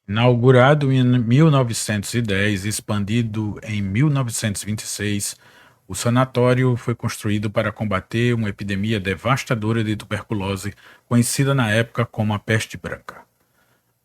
Inaugurado em 1910 e expandido em 1926, o sanatório foi construído para combater uma epidemia devastadora de tuberculose, conhecida na época como a peste branca.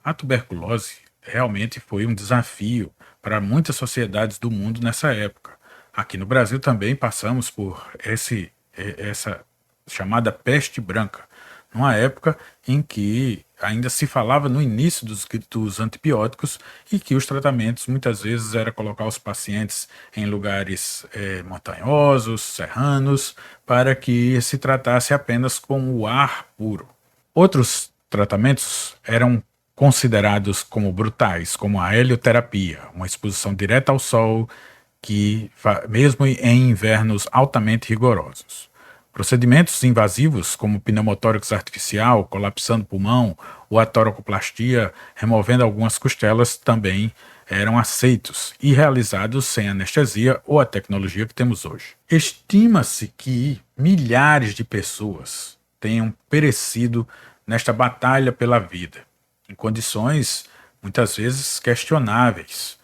A tuberculose realmente foi um desafio para muitas sociedades do mundo nessa época. Aqui no Brasil também passamos por essa chamada peste branca, numa época em que ainda se falava no início dos antibióticos e que os tratamentos muitas vezes era colocar os pacientes em lugares montanhosos, serranos, para que se tratasse apenas com o ar puro. Outros tratamentos eram considerados como brutais, como a helioterapia, uma exposição direta ao sol, mesmo em invernos altamente rigorosos. Procedimentos invasivos, como pneumotórax artificial, colapsando o pulmão, ou a toracoplastia, removendo algumas costelas, também eram aceitos e realizados sem anestesia ou a tecnologia que temos hoje. Estima-se que milhares de pessoas tenham perecido nesta batalha pela vida, em condições muitas vezes questionáveis,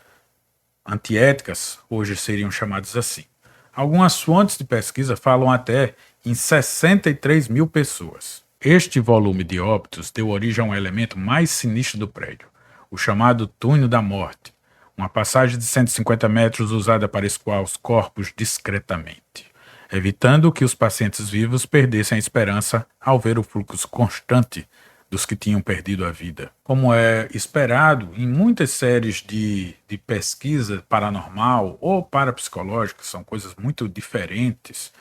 antiéticas, hoje seriam chamadas assim. Algumas fontes de pesquisa falam até em 63 mil pessoas. Este volume de óbitos deu origem a um elemento mais sinistro do prédio, o chamado túnel da morte, uma passagem de 150 metros usada para escoar os corpos discretamente, evitando que os pacientes vivos perdessem a esperança ao ver o fluxo constante dos que tinham perdido a vida. Como é esperado em muitas séries de pesquisa paranormal ou parapsicológica, são coisas muito diferentes.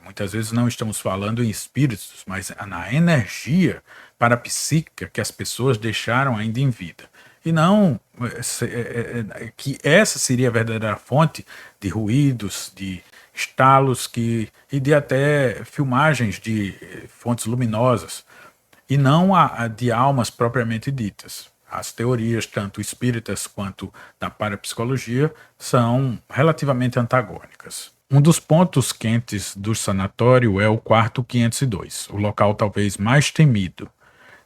Muitas vezes não estamos falando em espíritos, mas na energia parapsíquica que as pessoas deixaram ainda em vida. E não que essa seria a verdadeira fonte de ruídos, de estalos e de até filmagens de fontes luminosas e não a de almas propriamente ditas. As teorias, tanto espíritas quanto da parapsicologia, são relativamente antagônicas. Um dos pontos quentes do sanatório é o quarto 502, o local talvez mais temido.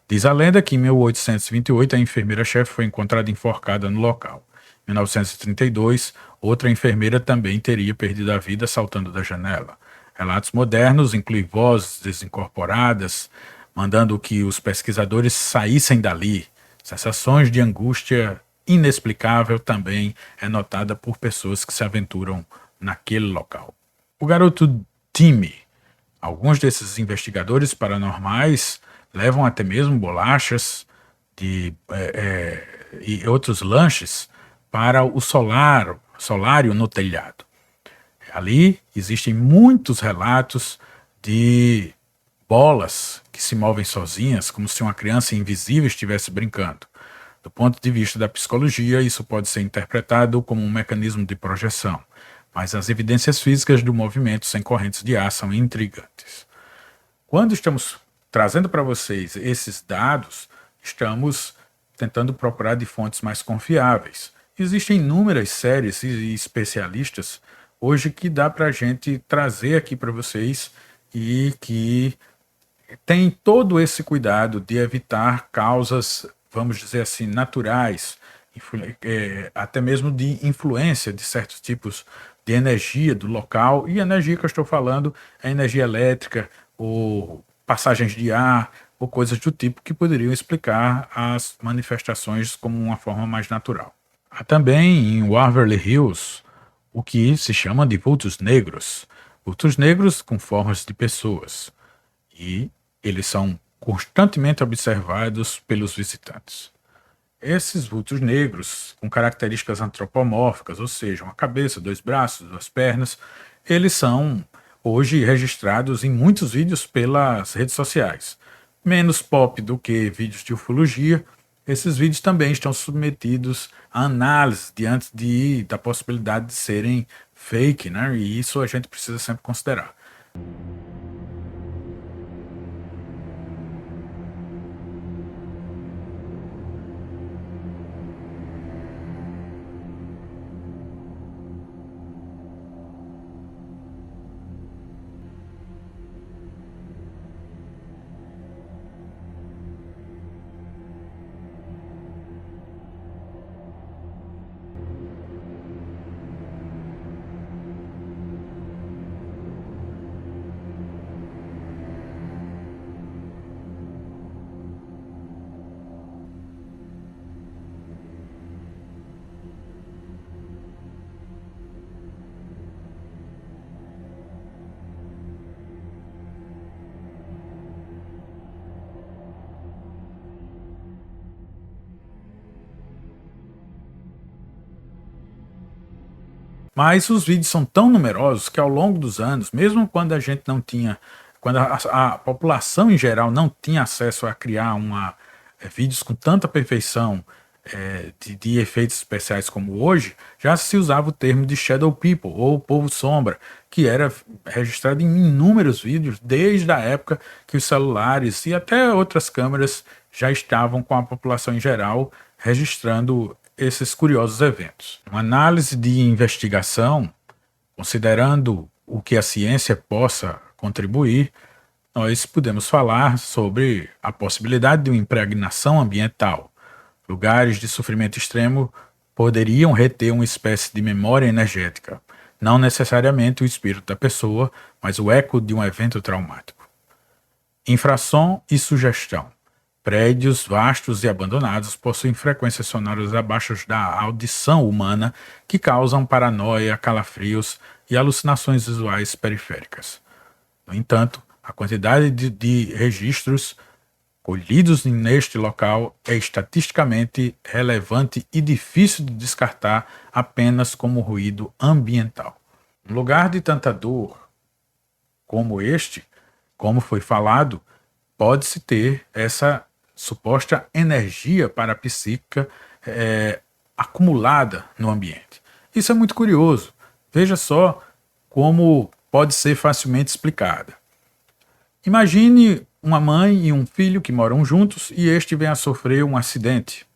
Diz a lenda que em 1828 a enfermeira-chefe foi encontrada enforcada no local. Em 1932, outra enfermeira também teria perdido a vida saltando da janela. Relatos modernos incluem vozes desincorporadas, mandando que os pesquisadores saíssem dali. Sensações de angústia inexplicável também é notada por pessoas que se aventuram naquele local. O garoto Timmy. Alguns desses investigadores paranormais levam até mesmo bolachas e outros lanches para o solário no telhado. Ali existem muitos relatos de bolas que se movem sozinhas, como se uma criança invisível estivesse brincando. Do ponto de vista da psicologia, isso pode ser interpretado como um mecanismo de projeção, mas as evidências físicas do movimento sem correntes de ar são intrigantes. Quando estamos trazendo para vocês esses dados, estamos tentando procurar de fontes mais confiáveis. Existem inúmeras séries e especialistas hoje que dá para a gente trazer aqui para vocês e que tem todo esse cuidado de evitar causas, vamos dizer assim, naturais, até mesmo de influência de certos tipos de energia do local. E a energia que eu estou falando é energia elétrica, ou passagens de ar, ou coisas do tipo que poderiam explicar as manifestações como uma forma mais natural. Há também em Waverly Hills o que se chama de vultos negros com formas de pessoas, e eles são constantemente observados pelos visitantes. Esses vultos negros, com características antropomórficas, ou seja, uma cabeça, dois braços, duas pernas, eles são hoje registrados em muitos vídeos pelas redes sociais. Menos pop do que vídeos de ufologia, esses vídeos também estão submetidos a análise da possibilidade de serem fake, né? E isso a gente precisa sempre considerar. Mas os vídeos são tão numerosos que ao longo dos anos, mesmo quando a gente não tinha, quando a população em geral não tinha acesso a criar vídeos com tanta perfeição de efeitos especiais como hoje, já se usava o termo de Shadow People, ou Povo Sombra, que era registrado em inúmeros vídeos desde a época que os celulares e até outras câmeras já estavam com a população em geral registrando esses curiosos eventos. Uma análise de investigação, considerando o que a ciência possa contribuir, nós podemos falar sobre a possibilidade de uma impregnação ambiental. Lugares de sofrimento extremo poderiam reter uma espécie de memória energética, não necessariamente o espírito da pessoa, mas o eco de um evento traumático. Infrasom e sugestão. Prédios vastos e abandonados possuem frequências sonoras abaixo da audição humana que causam paranoia, calafrios e alucinações visuais periféricas. No entanto, a quantidade de registros colhidos neste local é estatisticamente relevante e difícil de descartar apenas como ruído ambiental. Um lugar de tanta dor como este, como foi falado, pode-se ter essa suposta energia parapsíquica acumulada no ambiente. Isso é muito curioso. Veja só como pode ser facilmente explicada. Imagine uma mãe e um filho que moram juntos e este vem a sofrer um acidente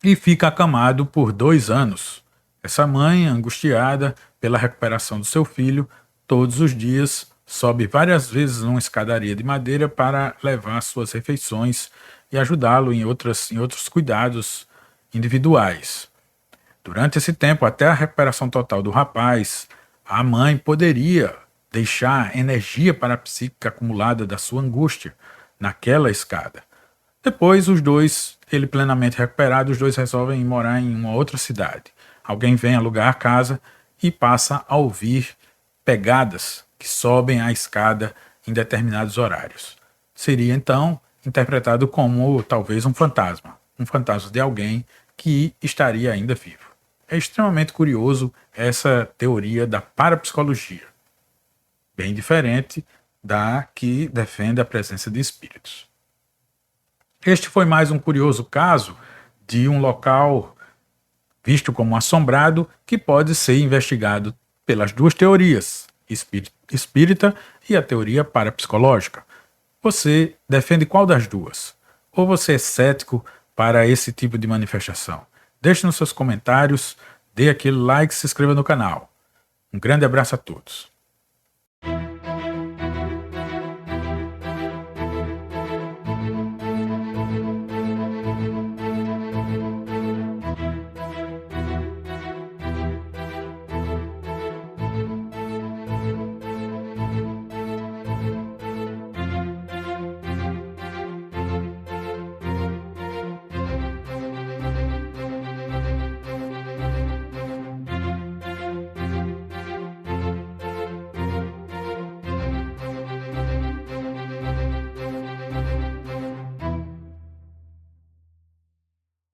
e fica acamado por 2 anos. Essa mãe, angustiada pela recuperação do seu filho, todos os dias sobe várias vezes numa escadaria de madeira para levar suas refeições e ajudá-lo em outros cuidados individuais. Durante esse tempo, até a recuperação total do rapaz, a mãe poderia deixar energia parapsíquica acumulada da sua angústia naquela escada. Depois, ele plenamente recuperado, os dois resolvem ir morar em uma outra cidade. Alguém vem alugar a casa e passa a ouvir pegadas que sobem a escada em determinados horários. Seria então interpretado como talvez um fantasma de alguém que estaria ainda vivo. É extremamente curioso essa teoria da parapsicologia, bem diferente da que defende a presença de espíritos. Este foi mais um curioso caso de um local visto como assombrado que pode ser investigado pelas duas teorias, espírita e a teoria parapsicológica. Você defende qual das duas? Ou você é cético para esse tipo de manifestação? Deixe nos seus comentários, dê aquele like e se inscreva no canal. Um grande abraço a todos.